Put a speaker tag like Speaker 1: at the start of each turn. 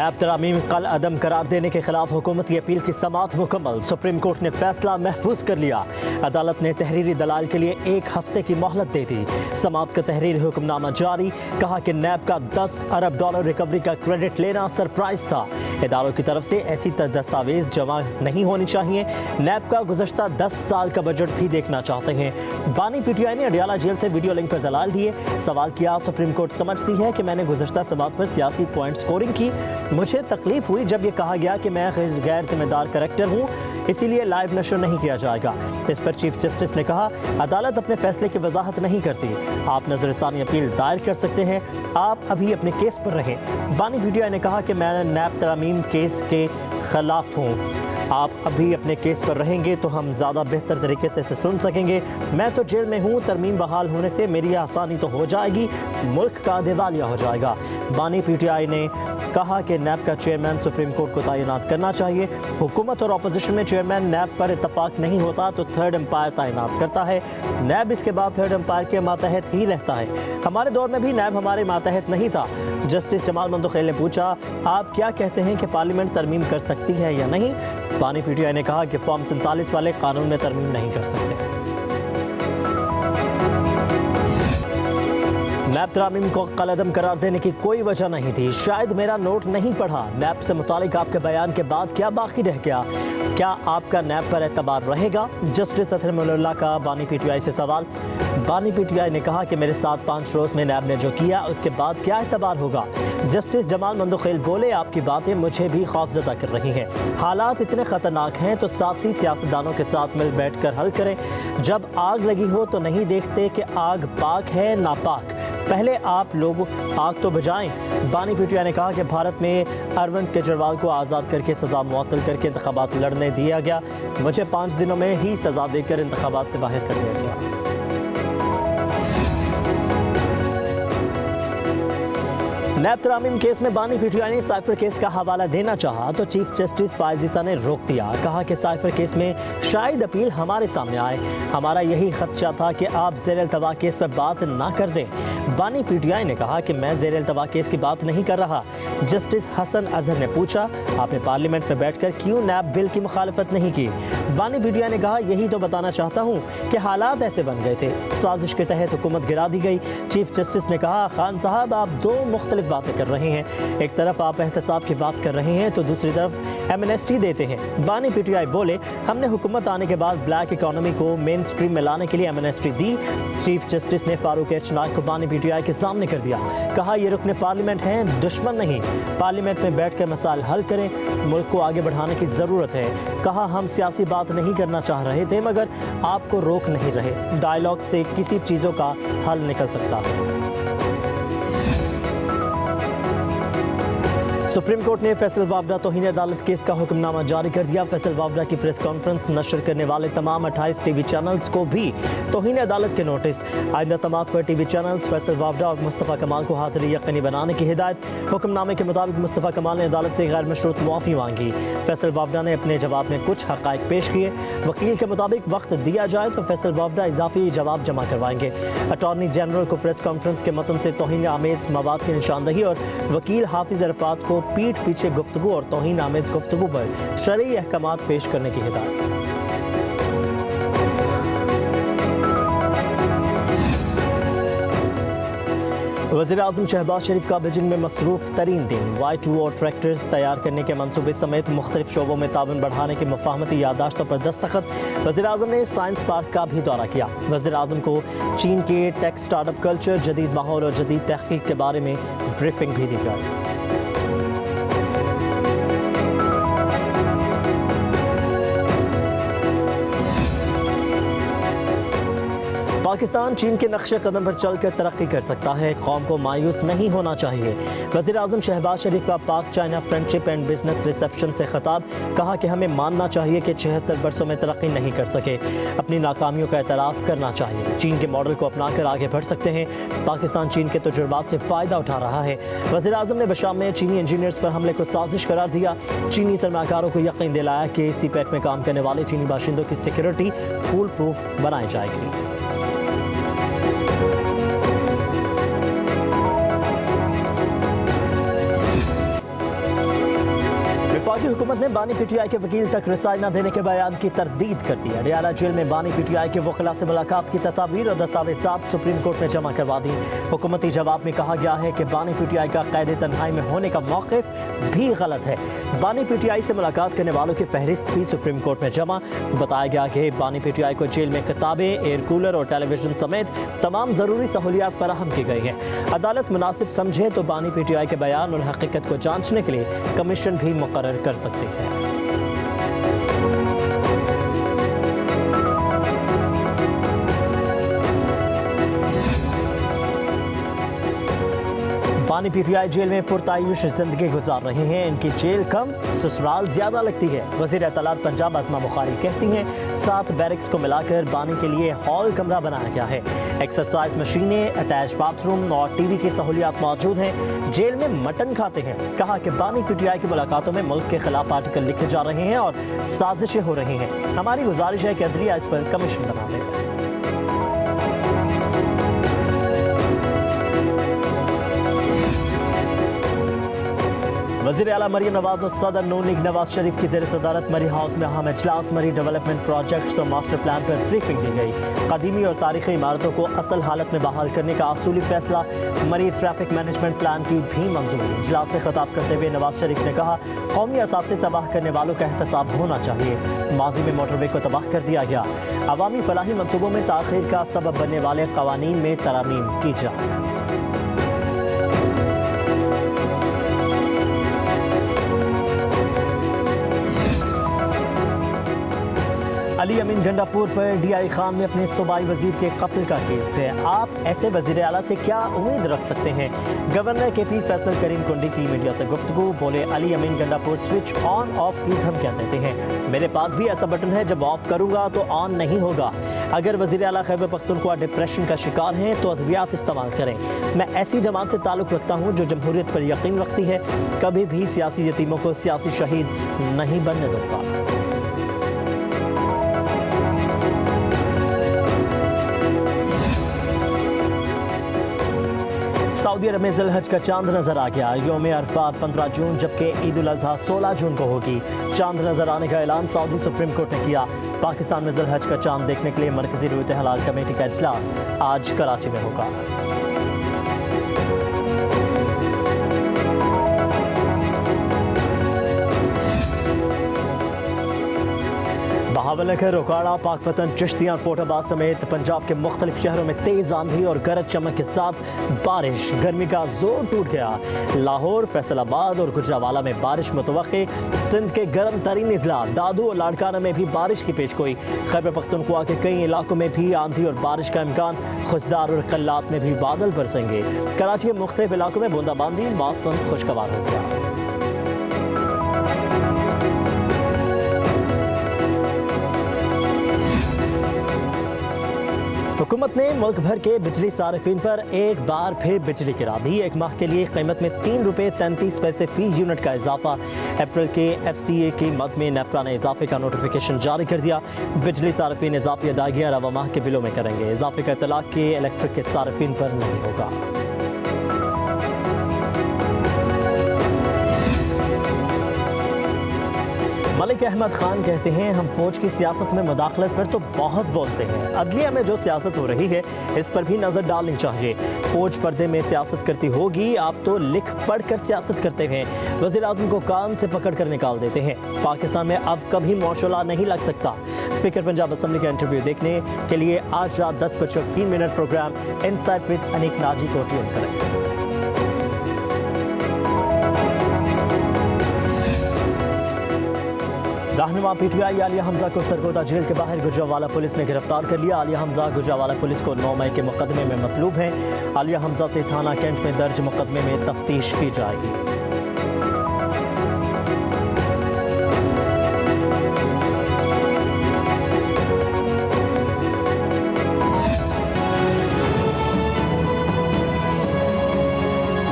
Speaker 1: नैब तरामीम कल अदम करार देने के खिलाफ हुकूमत की अपील की समाअत मुकम्मल। सुप्रीम कोर्ट ने फैसला महफूज कर लिया। अदालत ने तहरीरी दलाल के लिए 1 हफ्ते की मोहलत दे दी। समाअत का तहरीरी हुक्मनामा जारी। कहा कि नैब का $10 अरब रिकवरी का क्रेडिट लेना सरप्राइज था। इदारों की तरफ से ऐसी दस्तावेज जमा नहीं होनी चाहिए। नैब का गुज़श्ता 10 साल का बजट भी देखना चाहते हैं। बानी PTI ने अडियाला जेल से वीडियो लिंक पर दलाल दिए। सवाल किया, सुप्रीम कोर्ट समझती है कि मैंने गुज़श्ता समाअत पर सियासी पॉइंट स्कोरिंग की। मुझे तकलीफ हुई जब ये कहा गया कि मैं गैर जिम्मेदार करेक्टर हूँ, इसीलिए लाइव नशर नहीं किया जाएगा। इस पर चीफ जस्टिस ने कहा, अदालत अपने फैसले की वजाहत नहीं करती। आप नजरसानी अपील दायर कर सकते हैं। आप अभी अपने केस पर रहें। बानी PTI ने कहा कि मैं नैब तरामीम केस के खिलाफ हूँ। आप अभी अपने केस पर रहेंगे तो हम ज़्यादा बेहतर तरीके से इसे सुन सकेंगे। मैं तो जेल में हूँ, तरमीम बहाल होने से मेरी आसानी तो हो जाएगी, मुल्क का दिवालिया हो जाएगा। बानी PTI ने कहा कि नैब का चेयरमैन सुप्रीम कोर्ट को तैनात करना चाहिए। हुकूमत और अपोजिशन में चेयरमैन नैब पर इत्तफाक नहीं होता तो थर्ड एम्पायर तैनात करता है। नैब इसके बाद थर्ड एम्पायर के मातहत ही रहता है। हमारे दौर में भी नैब हमारे मातहत नहीं था। जस्टिस जमाल मंदोखेल ने पूछा, आप क्या कहते हैं कि पार्लियामेंट तरमीम कर सकती है या नहीं? बानी PTI ने कहा कि फॉर्म 47 वाले कानून में तरमीम नहीं कर सकते। नैब तरामीम को कलअदम करार देने की कोई वजह नहीं थी। शायद मेरा नोट नहीं पढ़ा। नैब से मुतालिक आपके बयान के बाद क्या बाकी रह गया? क्या आपका नैब पर एतबार रहेगा? जस्टिस अतहर मुल्ला का बानी PTI से सवाल। बानी PTI ने कहा कि मेरे साथ 5 रोज़ में नैब ने जो किया उसके बाद क्या एतबार होगा? जस्टिस जमाल मंदोखेल बोले, आपकी बातें मुझे भी खौफजदा कर रही हैं। हालात इतने ख़तरनाक हैं तो साथी सियासतदानों के साथ मिल बैठ कर हल करें। जब आग लगी हो तो नहीं देखते कि आग पाक है नापाक, पहले आप लोग आग तो बुझाएं। बानी PTI ने कहा कि भारत में अरविंद केजरीवाल को आज़ाद करके सज़ा मुअत्तल करके इंतखाबात लड़ने दिया गया। मुझे 5 दिनों में ही सज़ा देकर इंतखाबात से बाहर कर दिया गया। नैब तरामीम केस में बानी PTI ने साइफर केस का हवाला देना चाहा तो चीफ जस्टिस फायज ईसा ने रोक दिया। कहा कि साइफर केस में शायद अपील हमारे सामने आए। हमारा यही खदशा था कि आप ज़ेर-ए-इल्तवा केस पर बात ना कर दें। बानी PTI ने कहा कि मैं ज़ेर-ए-इल्तवा केस की बात नहीं कर रहा। जस्टिस हसन अजहर ने पूछा, आपने पार्लियामेंट में बैठकर क्यों नैब बिल की मुखालफत नहीं की? बानी PTI ने कहा, यही तो बताना चाहता हूँ कि हालात ऐसे बन गए थे। साजिश के तहत हुकूमत गिरा दी गई। चीफ जस्टिस ने कहा, खान साहब आप 2 मुख्तलिफ बातें कर रहे हैं। एक तरफ आप एहतसाब की बात कर रहे हैं तो दूसरी तरफ एमनेस्टी देते हैं। बानी PTI बोले, हमने हुकूमत आने के बाद ब्लैक इकोनॉमी को मेन स्ट्रीम में लाने के लिए एमनेस्टी दी। चीफ जस्टिस ने फारूक एच नाइक को बानी PTI के सामने कर दिया। कहा, ये रुकने पार्लियामेंट हैं, दुश्मन नहीं। पार्लियामेंट में बैठकर मसाइल हल करें, मुल्क को आगे बढ़ाने की ज़रूरत है। कहा, हम सियासी बात नहीं करना चाह रहे थे मगर आपको रोक नहीं रहे। डायलॉग से किसी चीज़ों का हल निकल सकता है। सुप्रीम कोर्ट ने फैसल वावड़ा तौहीन अदालत केस का हुक्मनामा जारी कर दिया। फैसल वावड़ा की प्रेस कॉन्फ्रेंस नशर करने वाले तमाम 28 टीवी चैनल्स को भी तौहीन अदालत के नोटिस। आइंदा समाअत पर टीवी चैनल्स फैसल वावड़ा और मुस्तफ़ा कमाल को हाजिरी यकीनी बनाने की हिदायत। हुक्मनामे के मुताबिक मुस्तफ़ा कमाल ने अदालत से गैर मशरूत मुआफ़ी मांगी। फैसल वावड़ा ने अपने जवाब में कुछ हक़ाइक़ पेश किए। वकील के मुताबिक वक्त दिया जाए तो फैसल वावड़ा इजाफी जवाब जमा करवाएंगे। अटॉर्नी जनरल को प्रेस कॉन्फ्रेंस के मतन से तौहीन आमेज़ मवाद की निशानदही और वकील हाफिज अरफात को पीठ पीछे गुफ्तगू और तौहीन आमेज़ गुफ्तगू पर शरई अहकामात पेश करने की हिदायत। वज़ीर-ए-आज़म शहबाज शरीफ का बीजिंग में मसरूफ़ तरीन दिन। Y2 और ट्रैक्टर्स तैयार करने के मंसूबे समेत मुख्तलिफ शोबों में ताउन बढ़ाने की मुफ़ाहमती याददाश्तों पर दस्तखत। वज़ीर-ए-आज़म ने साइंस पार्क का भी दौरा किया। वज़ीर-ए-आज़म को चीन के टेक स्टार्टअप कल्चर, जदीद माहौल और जदीद तहक़ीक़ के बारे में ब्रीफिंग भी दी गई। पाकिस्तान चीन के नक्शे कदम पर चलकर तरक्की कर सकता है, कौम को मायूस नहीं होना चाहिए। वज़ीर-ए-आज़म शहबाज शरीफ का पाक China friendship and business reception से खिताब। कहा कि हमें मानना चाहिए कि 76 बरसों में तरक्की नहीं कर सके, अपनी नाकामियों का एतराफ़ करना चाहिए। चीन के मॉडल को अपना कर आगे बढ़ सकते हैं। पाकिस्तान चीन के तजुर्बात से फ़ायदा उठा रहा है। वज़ीर-ए-आज़म ने बशाम में चीनी इंजीनियर्स पर हमले को साजिश करार दिया। चीनी सरमाकारों को यकीन दिलाया कि CPEC में काम करने वाले चीनी बाशिंदों की सिक्योरिटी फुल प्रूफ बनाई जाएगी। हुकूमत ने बानी पीटीआई के वकील तक रसाई न देने के बयान की तरदीद कर दी। अडियाला जेल में बानी पीटीआई के वकील से मुलाकात की तस्वीर और दस्तावेजात सुप्रीम कोर्ट में जमा करवा दी। हुकूमती जवाब में कहा गया है कि बानी पीटीआई का कैद तन्हाई में होने का मौक़िफ़ भी गलत है। बानी पीटीआई से मुलाकात करने वालों की फहरिस्त भी सुप्रीम कोर्ट में जमा। बताया गया कि बानी पीटीआई को जेल में किताबें, एयर कूलर और टेलीविजन समेत तमाम ज़रूरी सहूलियात फराहम की गई हैं। अदालत मुनासिब समझे तो बानी पीटीआई के बयान और हकीकत को जांचने के लिए कमीशन भी मुकर्रर कर सकती है। बानी पीटीआई जेल में पुरतायुश जिंदगी गुजार रहे हैं। इनकी जेल कम, ससुराल ज्यादा लगती है। वज़ीर इत्तलात पंजाब आज़मा बुखारी कहती हैं 7 बैरिक्स को मिलाकर बानी के लिए हॉल कमरा बनाया गया है। एक्सरसाइज मशीनें, अटैच बाथरूम और टीवी की सहूलियात मौजूद हैं। जेल में मटन खाते हैं। कहा कि बानी पीटीआई की मुलाकातों में मुल्क के खिलाफ आर्टिकल लिखे जा रहे हैं और साजिशें हो रही हैं। हमारी गुजारिश है कि अदलिया इस पर कमीशन बना दे। वज़ीर आला मरीम नवाज और सदर नून लीग नवाज शरीफ की ज़ेर सदारत मरी हाउस में अहम इजलास। मरी डेवलपमेंट प्रोजेक्ट्स और मास्टर प्लान पर ब्रीफिंग दी गई। कदीमी और तारीखी इमारतों को असल हालत में बहाल करने का असूली फैसला। मरी ट्रैफिक मैनेजमेंट प्लान की भी मंजूरी। इजलास से खिताब करते हुए नवाज शरीफ ने कहा कौमी असासे तबाह करने वालों का एहतसाब होना चाहिए। माजी में मोटरवे को तबाह कर दिया गया। अवामी फलाही मनसूबों में ताख़ीर का सबब बनने वाले क़वानीन में तरामीम की जाए। अली अमीन गंडापुर पर डीआई खान में अपने सूबाई वजीर के कत्ल का केस है। आप ऐसे वजीर आला से क्या उम्मीद रख सकते हैं? गवर्नर KP फैसल करीम कुंडी की मीडिया से गुफ्तगू। बोले अली अमीन गंडापुर स्विच ऑन ऑफ की धमकियां देते हैं। मेरे पास भी ऐसा बटन है, जब ऑफ करूंगा तो ऑन नहीं होगा। अगर वजीर आला खैबर पख्तूनख्वा डिप्रेशन का शिकार हैं तो अद्वियात इस्तेमाल करें। मैं ऐसी जमात से ताल्लुक़ रखता हूँ जो जमहूरियत पर यकीन रखती है। कभी भी सियासी यतीमों को सियासी शहीद नहीं बनने दूंगा। सऊदी अरब में ज़िल हज का चांद नजर आ गया। यौम अरफा 15 जून जबकि ईद उल अज़हा 16 जून को होगी। चांद नजर आने का ऐलान सऊदी सुप्रीम कोर्ट ने किया। पाकिस्तान में ज़िल हज का चांद देखने के लिए मरकजी रूयत हलाल कमेटी का इजलास आज कराची में होगा। बहावलनगर, रोकाड़ा, पाकपतन, चिश्तियाँ, फोटाबाद समेत पंजाब के मुख्तलिफ शहरों में तेज आंधी और गरज चमक के साथ बारिश। गर्मी का जोर टूट गया। लाहौर, फैसलाबाद और गुजरावाला में बारिश मुतवक्के। सिंध के गर्म तरीन इजला दादू और लाड़काना में भी बारिश की पेशगोई। खैबर पख्तूनख्वा के कई इलाकों में भी आंधी और बारिश का इम्कान। खुशदार और कल्लात में भी बादल बरसेंगे। कराची के मुख्तलिफ इलाकों में बूंदाबांदी। मौसम खुशगवार हो गया। हुकूमत ने मुल्क भर के बिजली सारिफीन पर एक बार फिर बिजली गिरा दी। एक माह के लिए कीमत में 3 रुपये 33 पैसे फी यूनिट का इजाफा। अप्रैल के FCA की मद में नेपरा ने इजाफे का नोटिफिकेशन जारी कर दिया। बिजली सारिफीन इजाफी अदायगियाँ रवा माह के बिलों में करेंगे। इजाफे का इतलाक के इलेक्ट्रिक के सारिफीन पर नहीं होगा। मलिक अहमद खान कहते हैं हम फौज की सियासत में मुदाखलत पर तो बहुत बोलते हैं। अदलिया में जो सियासत हो रही है इस पर भी नजर डालनी चाहिए। फौज पर्दे में सियासत करती होगी, आप तो लिख पढ़ कर सियासत करते हैं। वज़ीर आज़म को कान से पकड़ कर निकाल देते हैं। पाकिस्तान में अब कभी मौशुला नहीं लग सकता। स्पीकर पंजाब असम्बली का इंटरव्यू देखने के लिए आज रात 10:03 programme insight with Aneeq Naji को ट्यून करें। रहनुमा PTI आलिया हमजा को सरगोदा जेल के बाहर गुजरावाला पुलिस ने गिरफ्तार कर लिया। आलिया हमजा गुजरावाला पुलिस को 9 मई के मुकदमे में मतलूब हैं। आलिया हमजा से थाना कैंट में दर्ज मुकदमे में तफ्तीश की जाएगी।